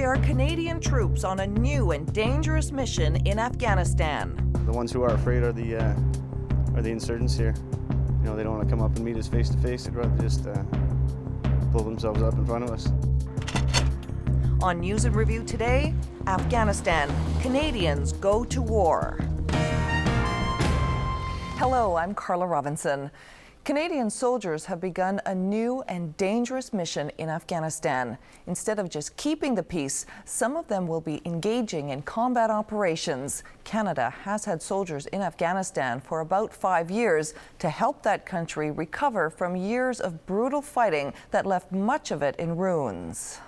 are Canadian troops on a new and dangerous mission in Afghanistan. The ones who are afraid are the insurgents here. You know, they don't want to come up and meet us face to face. They'd rather just pull themselves up in front of us. On News and Review today, Afghanistan, Canadians go to war. Hello, I'm Carla Robinson. Canadian soldiers have begun a new and dangerous mission in Afghanistan. Instead of just keeping the peace, some of them will be engaging in combat operations. Canada has had soldiers in Afghanistan for about 5 years to help that country recover from years of brutal fighting that left much of it in ruins.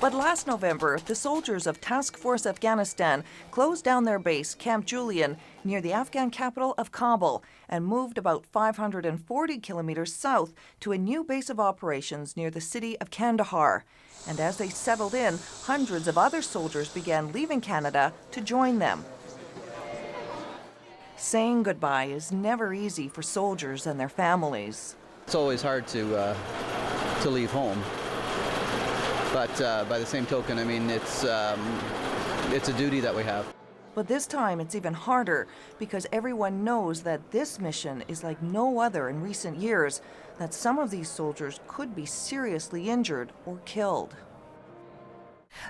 But last November, the soldiers of Task Force Afghanistan closed down their base, Camp Julian, near the Afghan capital of Kabul, and moved about 540 kilometers south to a new base of operations near the city of Kandahar. And as they settled in, hundreds of other soldiers began leaving Canada to join them. Saying goodbye is never easy for soldiers and their families. It's always hard to leave home. But by the same token, I mean, it's a duty that we have. But this time it's even harder because everyone knows that this mission is like no other in recent years, that some of these soldiers could be seriously injured or killed.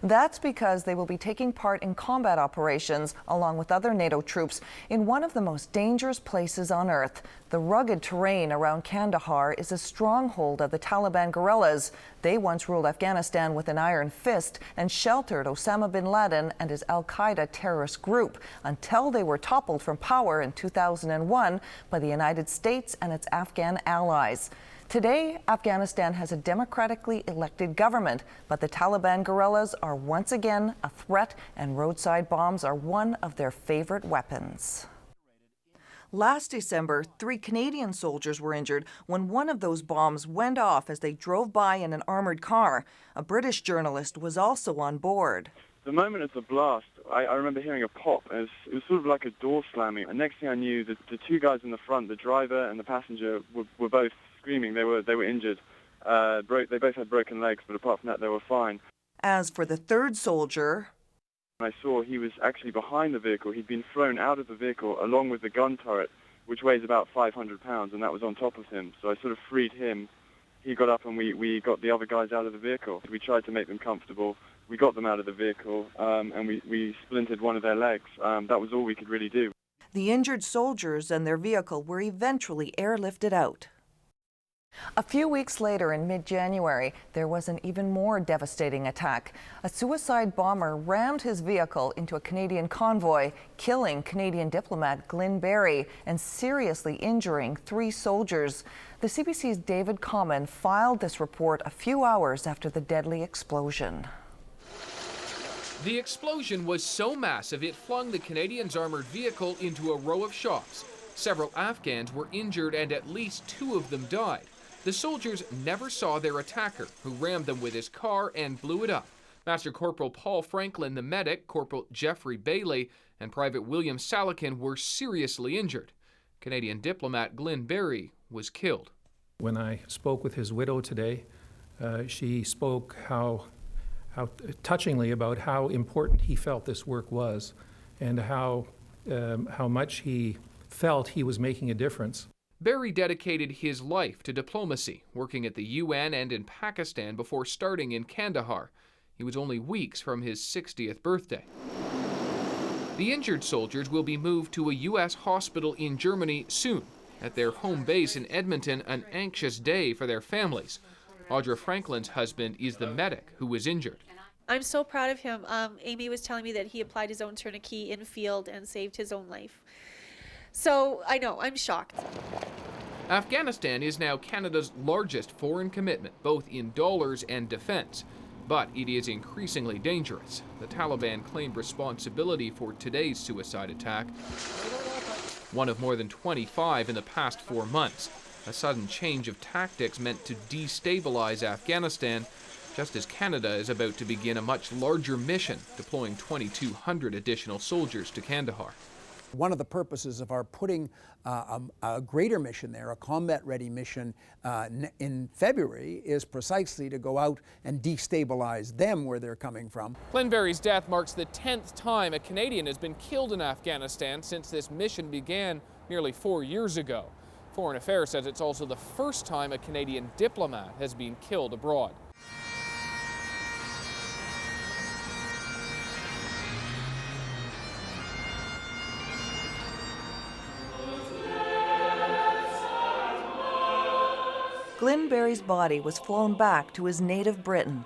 That's because they will be taking part in combat operations along with other NATO troops in one of the most dangerous places on earth. The rugged terrain around Kandahar is a stronghold of the Taliban guerrillas. They once ruled Afghanistan with an iron fist and sheltered Osama bin Laden and his al-Qaeda terrorist group until they were toppled from power in 2001 by the United States and its Afghan allies. Today, Afghanistan has a democratically elected government, but the Taliban guerrillas are once again a threat, and roadside bombs are one of their favorite weapons. Last December, 3 Canadian soldiers were injured when one of those bombs went off as they drove by in an armored car. A British journalist was also on board. The moment of the blast, I remember hearing a pop. It was sort of like a door slamming. And next thing I knew, the 2 guys in the front, the driver and the passenger, were both screaming. They were injured. They both had broken legs, but apart from that, they were fine. As for the 3rd soldier, I saw he was actually behind the vehicle. He'd been thrown out of the vehicle along with the gun turret, which weighs about 500 pounds, and that was on top of him. So I sort of freed him. He got up and we got the other guys out of the vehicle. We tried to make them comfortable. We got them out of the vehicle and we splintered one of their legs. That was all we could really do. The injured soldiers and their vehicle were eventually airlifted out. A few weeks later, in mid-January, there was an even more devastating attack. A suicide bomber rammed his vehicle into a Canadian convoy, killing Canadian diplomat Glyn Berry and seriously injuring 3 soldiers. The CBC's David Common filed this report a few hours after the deadly explosion. The explosion was so massive it flung the Canadians' armored vehicle into a row of shops. Several Afghans were injured and at least 2 of them died. The soldiers never saw their attacker, who rammed them with his car and blew it up. Master Corporal Paul Franklin, the medic, Corporal Jeffrey Bailey, and Private William Salakin were seriously injured. Canadian diplomat Glyn Berry was killed. When I spoke with his widow today, she spoke how touchingly about how important he felt this work was and how much he felt he was making a difference. Berry dedicated his life to diplomacy, working at the UN and in Pakistan before starting in Kandahar. He was only weeks from his 60th birthday. The injured soldiers will be moved to a U.S. hospital in Germany soon. At their home base in Edmonton, an anxious day for their families. Audra Franklin's husband is the medic who was injured. I'm so proud of him. Amy was telling me that he applied his own tourniquet in field and saved his own life. So I know, I'm shocked. Afghanistan is now Canada's largest foreign commitment, both in dollars and defense. But it is increasingly dangerous. The Taliban claimed responsibility for today's suicide attack, one of more than 25 in the past 4 months. A sudden change of tactics meant to destabilize Afghanistan, just as Canada is about to begin a much larger mission, deploying 2,200 additional soldiers to Kandahar. One of the purposes of our putting a greater mission there, a combat-ready mission in February, is precisely to go out and destabilize them where they're coming from. Glenberry's death marks the 10th time a Canadian has been killed in Afghanistan since this mission began nearly 4 years ago. Foreign Affairs says it's also the first time a Canadian diplomat has been killed abroad. Glenberry's body was flown back to his native Britain.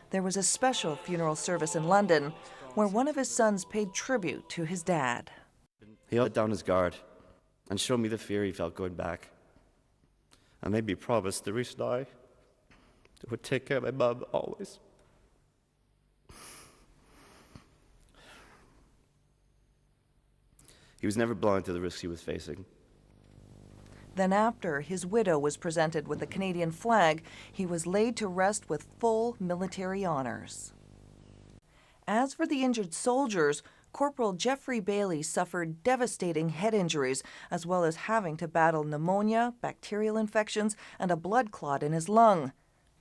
There was a special funeral service in London where one of his sons paid tribute to his dad. He let down his guard and showed me the fear he felt going back, and made me promise the reason I would take care of my mum always. He was never blind to the risks he was facing. Then after his widow was presented with the Canadian flag, he was laid to rest with full military honors. As for the injured soldiers, Corporal Jeffrey Bailey suffered devastating head injuries, as well as having to battle pneumonia, bacterial infections, and a blood clot in his lung.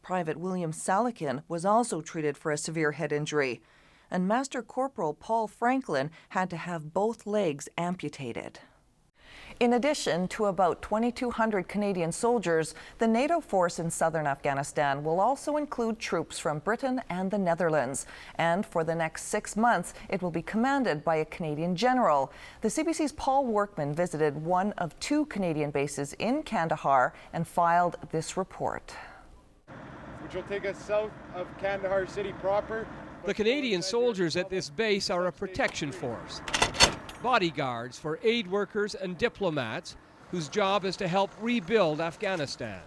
Private William Salakin was also treated for a severe head injury, and Master Corporal Paul Franklin had to have both legs amputated. In addition to about 2,200 Canadian soldiers, the NATO force in southern Afghanistan will also include troops from Britain and the Netherlands. And for the next 6 months, it will be commanded by a Canadian general. The CBC's Paul Workman visited one of 2 Canadian bases in Kandahar and filed this report. Which will take us south of Kandahar city proper. The Canadian soldiers at this base are a protection force. Bodyguards for aid workers and diplomats whose job is to help rebuild Afghanistan.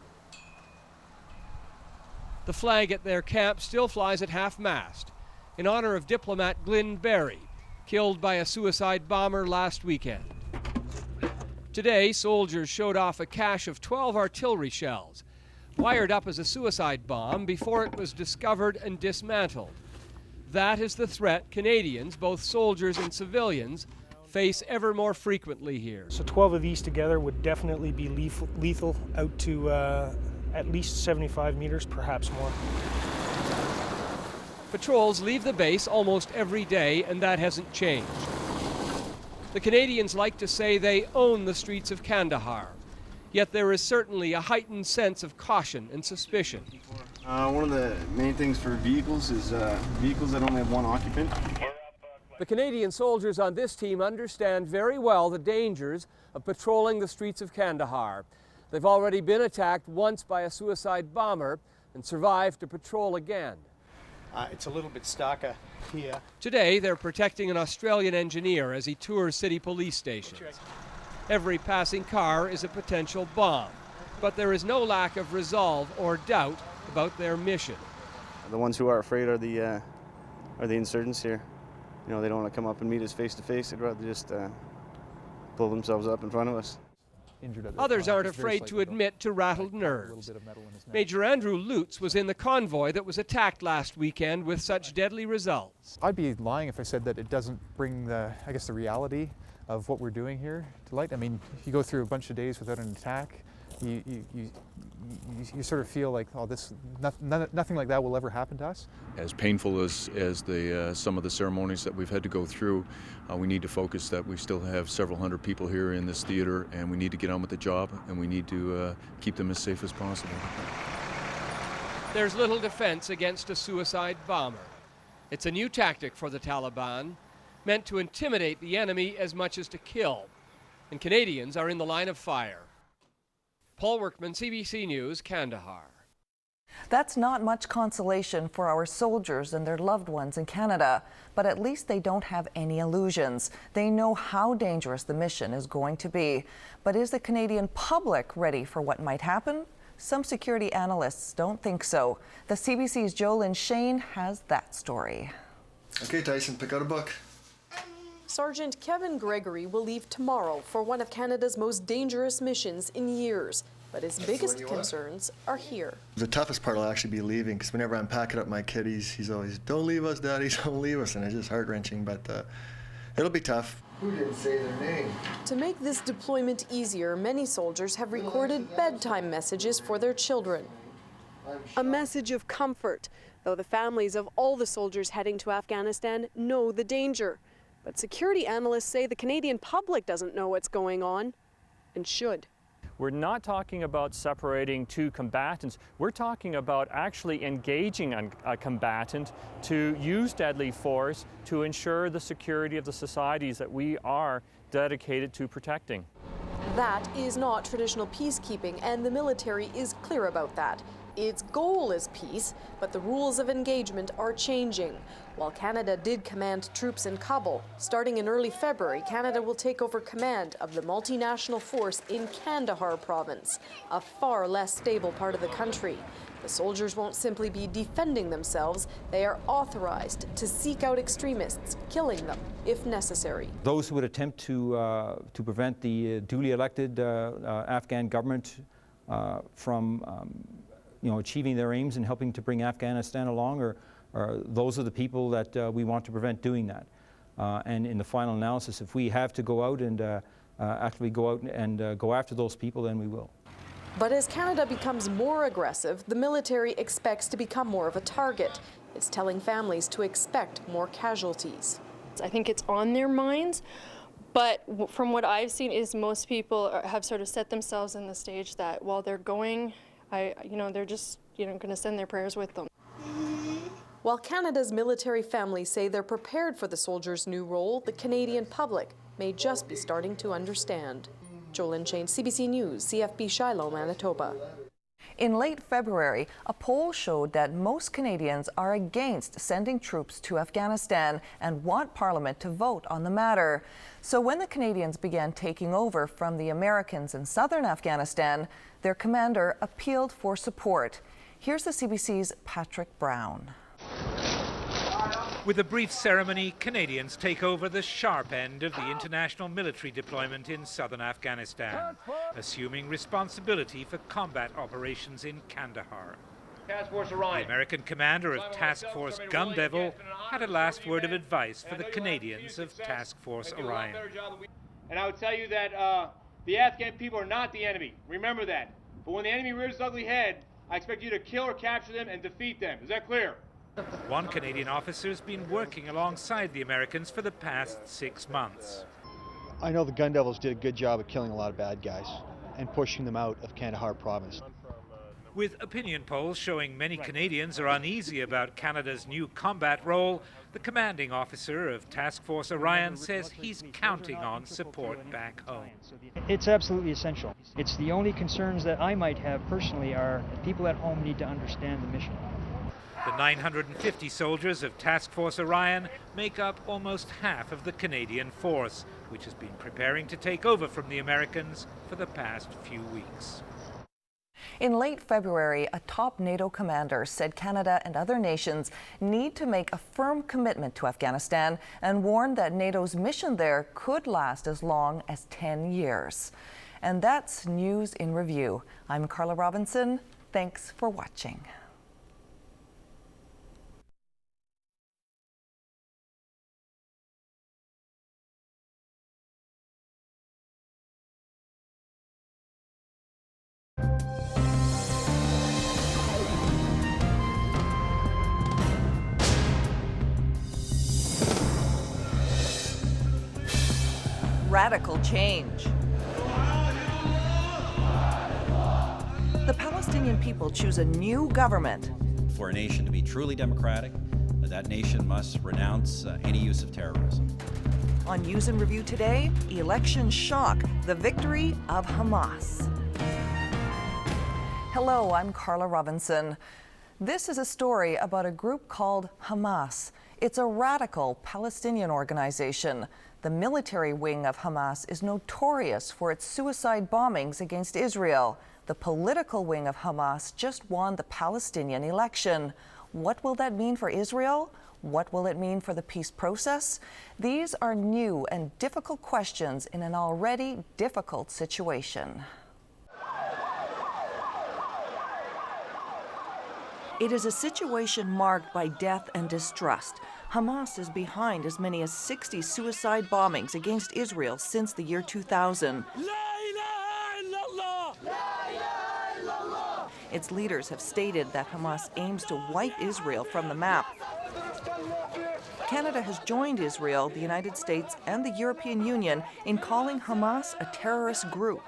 The flag at their camp still flies at half-mast in honor of diplomat Glyn Berry, killed by a suicide bomber last weekend. Today, soldiers showed off a cache of 12 artillery shells, wired up as a suicide bomb before it was discovered and dismantled. That is the threat Canadians, both soldiers and civilians, face ever more frequently here. So 12 of these together would definitely be lethal out to at least 75 meters, perhaps more. Patrols leave the base almost every day, and that hasn't changed. The Canadians like to say they own the streets of Kandahar, yet there is certainly a heightened sense of caution and suspicion. One of the main things for vehicles is vehicles that only have one occupant. The Canadian soldiers on this team understand very well the dangers of patrolling the streets of Kandahar. They've already been attacked once by a suicide bomber and survived to patrol again. It's a little bit starker here. Today, they're protecting an Australian engineer as he tours city police stations. Every passing car is a potential bomb, but there is no lack of resolve or doubt about their mission. The ones who are afraid are the insurgents here. You know, they don't want to come up and meet us face to face. They'd rather just pull themselves up in front of us. Others aren't afraid to admit to rattled nerves. Major Andrew Lutz was in the convoy that was attacked last weekend with such deadly results. I'd be lying if I said that it doesn't bring the reality of what we're doing here to light. I mean, you go through a bunch of days without an attack, you sort of feel like, oh, nothing like that will ever happen to us. As painful as some of the ceremonies that we've had to go through, we need to focus that we still have several hundred people here in this theater, and we need to get on with the job, and we need to keep them as safe as possible. There's little defense against a suicide bomber. It's a new tactic for the Taliban, meant to intimidate the enemy as much as to kill. And Canadians are in the line of fire. Paul Workman, CBC News, Kandahar. That's not much consolation for our soldiers and their loved ones in Canada, but at least they don't have any illusions. They know how dangerous the mission is going to be. But is the Canadian public ready for what might happen? Some security analysts don't think so. The CBC's Jolyn Shane has that story. Okay, Tyson, pick out a book. Sergeant Kevin Gregory will leave tomorrow for one of Canada's most dangerous missions in years, but his biggest concerns are here. The toughest part will actually be leaving, because whenever I'm packing up my kid, he's always, "Don't leave us, Daddy, don't leave us," and it's just heart-wrenching, but it'll be tough. Who didn't say their name? To make this deployment easier, many soldiers have recorded bedtime messages for their children. A message of comfort, though the families of all the soldiers heading to Afghanistan know the danger. But security analysts say the Canadian public doesn't know what's going on and should. We're not talking about separating two combatants. We're talking about actually engaging a combatant to use deadly force to ensure the security of the societies that we are dedicated to protecting. That is not traditional peacekeeping, and the military is clear about that. Its goal is peace, but the rules of engagement are changing. While Canada did command troops in Kabul, starting in early February, Canada will take over command of the multinational force in Kandahar province, a far less stable part of the country. The soldiers won't simply be defending themselves, they are authorized to seek out extremists, killing them if necessary. Those who would attempt to prevent the duly elected Afghan government from achieving their aims and helping to bring Afghanistan along, or those are the people that we want to prevent doing that. And in the final analysis, if we have to go out and actually go out and go after those people, then we will. But as Canada becomes more aggressive, the military expects to become more of a target. It's telling families to expect more casualties. I think it's on their minds, but from what I've seen is most people have sort of set themselves in the stage that while they're going, they're just going to send their prayers with them. While Canada's military families say they're prepared for the soldiers' new role, the Canadian public may just be starting to understand. Jolyn Chain, CBC News, CFB Shiloh, Manitoba. In late February, a poll showed that most Canadians are against sending troops to Afghanistan and want Parliament to vote on the matter. So when the Canadians began taking over from the Americans in southern Afghanistan, their commander appealed for support. Here's the CBC's Patrick Brown. With a brief ceremony, Canadians take over the sharp end of the international military deployment in southern Afghanistan, assuming responsibility for combat operations in Kandahar. Task Force Orion. The American commander of Task Force Gun Devil had a last word of advice for the Canadians of Task Force Orion. And I would tell you that the Afghan people are not the enemy. Remember that. But when the enemy rears its ugly head, I expect you to kill or capture them and defeat them. Is that clear? One Canadian officer has been working alongside the Americans for the past 6 months. I know the Gun Devils did a good job of killing a lot of bad guys and pushing them out of Kandahar province. With opinion polls showing many Canadians are uneasy about Canada's new combat role, the commanding officer of Task Force Orion says he's counting on support back home. It's absolutely essential. It's the only concerns that I might have personally are people at home need to understand the mission. The 950 soldiers of Task Force Orion make up almost half of the Canadian force, which has been preparing to take over from the Americans for the past few weeks. In late February, a top NATO commander said Canada and other nations need to make a firm commitment to Afghanistan and warned that NATO's mission there could last as long as 10 years. And that's News in Review. I'm Carla Robinson. Thanks for watching. Radical change. The Palestinian people choose a new government. For a nation to be truly democratic, that nation must renounce any use of terrorism. On News in Review today, election shock, the victory of Hamas. Hello, I'm Carla Robinson. This is a story about a group called Hamas. It's a radical Palestinian organization. The military wing of Hamas is notorious for its suicide bombings against Israel. The political wing of Hamas just won the Palestinian election. What will that mean for Israel? What will it mean for the peace process? These are new and difficult questions in an already difficult situation. It is a situation marked by death and distrust. Hamas is behind as many as 60 suicide bombings against Israel since the year 2000. Its leaders have stated that Hamas aims to wipe Israel from the map. Canada has joined Israel, the United States, and the European Union in calling Hamas a terrorist group.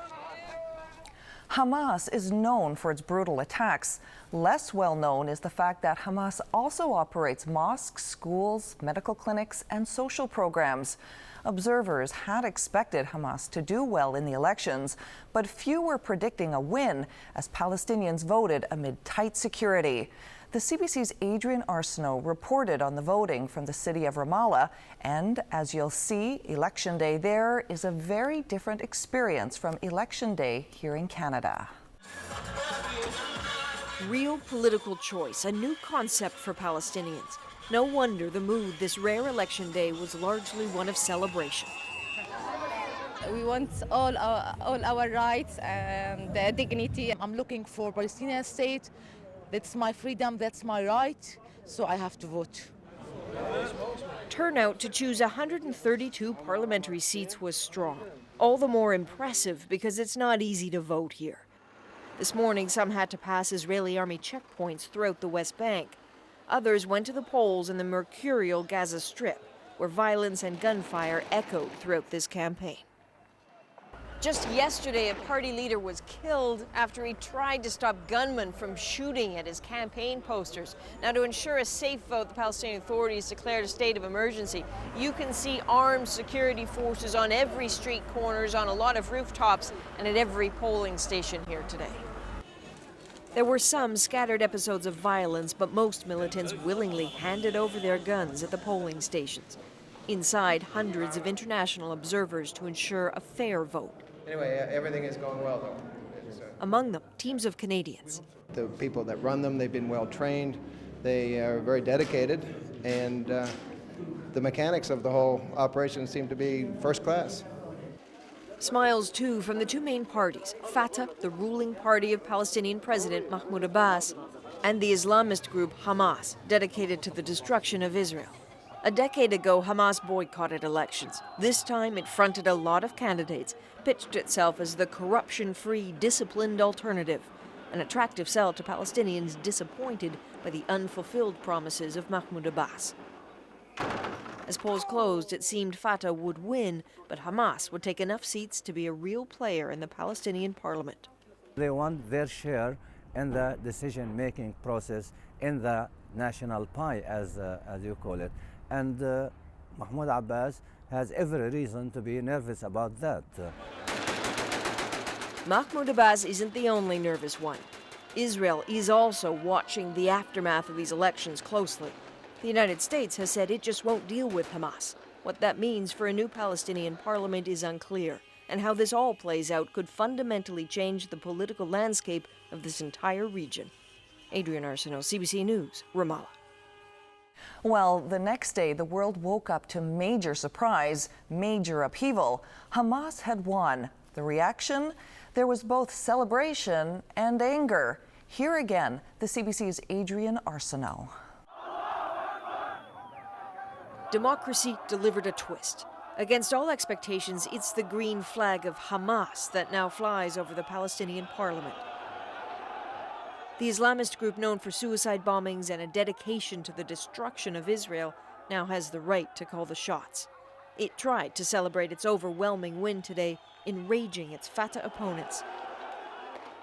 Hamas is known for its brutal attacks. Less well known is the fact that Hamas also operates mosques, schools, medical clinics, and social programs. Observers had expected Hamas to do well in the elections, but few were predicting a win as Palestinians voted amid tight security. The CBC's Adrian Arsenault reported on the voting from the city of Ramallah, and as you'll see, Election Day there is a very different experience from Election Day here in Canada. Real political choice, a new concept for Palestinians. No wonder the mood this rare election day was largely one of celebration. We want all our rights and dignity. I'm looking for a Palestinian state. That's my freedom, that's my right, so I have to vote. Turnout to choose 132 parliamentary seats was strong. All the more impressive because it's not easy to vote here. This morning, some had to pass Israeli army checkpoints throughout the West Bank. Others went to the polls in the mercurial Gaza Strip, where violence and gunfire echoed throughout this campaign. Just yesterday, a party leader was killed after he tried to stop gunmen from shooting at his campaign posters. Now, to ensure a safe vote, the Palestinian authorities declared a state of emergency. You can see armed security forces on every street corners, on a lot of rooftops, and at every polling station here today. There were some scattered episodes of violence, but most militants willingly handed over their guns at the polling stations. Inside, hundreds of international observers to ensure a fair vote. Anyway, everything is going well, though. Among them, teams of Canadians. The people that run them, they've been well trained, they are very dedicated, and the mechanics of the whole operation seem to be first class. Smiles, too, from the two main parties, Fatah, the ruling party of Palestinian President Mahmoud Abbas, and the Islamist group Hamas, dedicated to the destruction of Israel. A decade ago, Hamas boycotted elections. This time, it fronted a lot of candidates, pitched itself as the corruption-free, disciplined alternative, an attractive sell to Palestinians disappointed by the unfulfilled promises of Mahmoud Abbas. As polls closed, it seemed Fatah would win, but Hamas would take enough seats to be a real player in the Palestinian parliament. They want their share in the decision-making process in the national pie, as you call it. And Mahmoud Abbas has every reason to be nervous about that. Mahmoud Abbas isn't the only nervous one. Israel is also watching the aftermath of these elections closely. The United States has said it just won't deal with Hamas. What that means for a new Palestinian parliament is unclear, and how this all plays out could fundamentally change the political landscape of this entire region. Adrian Arsenault, CBC News, Ramallah. Well, the next day, the world woke up to major surprise, major upheaval. Hamas had won. The reaction? There was both celebration and anger. Here again, the CBC's Adrian Arsenault. Democracy delivered a twist. Against all expectations, it's the green flag of Hamas that now flies over the Palestinian parliament. The Islamist group, known for suicide bombings and a dedication to the destruction of Israel, now has the right to call the shots. It tried to celebrate its overwhelming win today, enraging its Fatah opponents.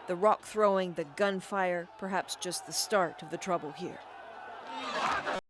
The rock throwing, the gunfire, perhaps just the start of the trouble here.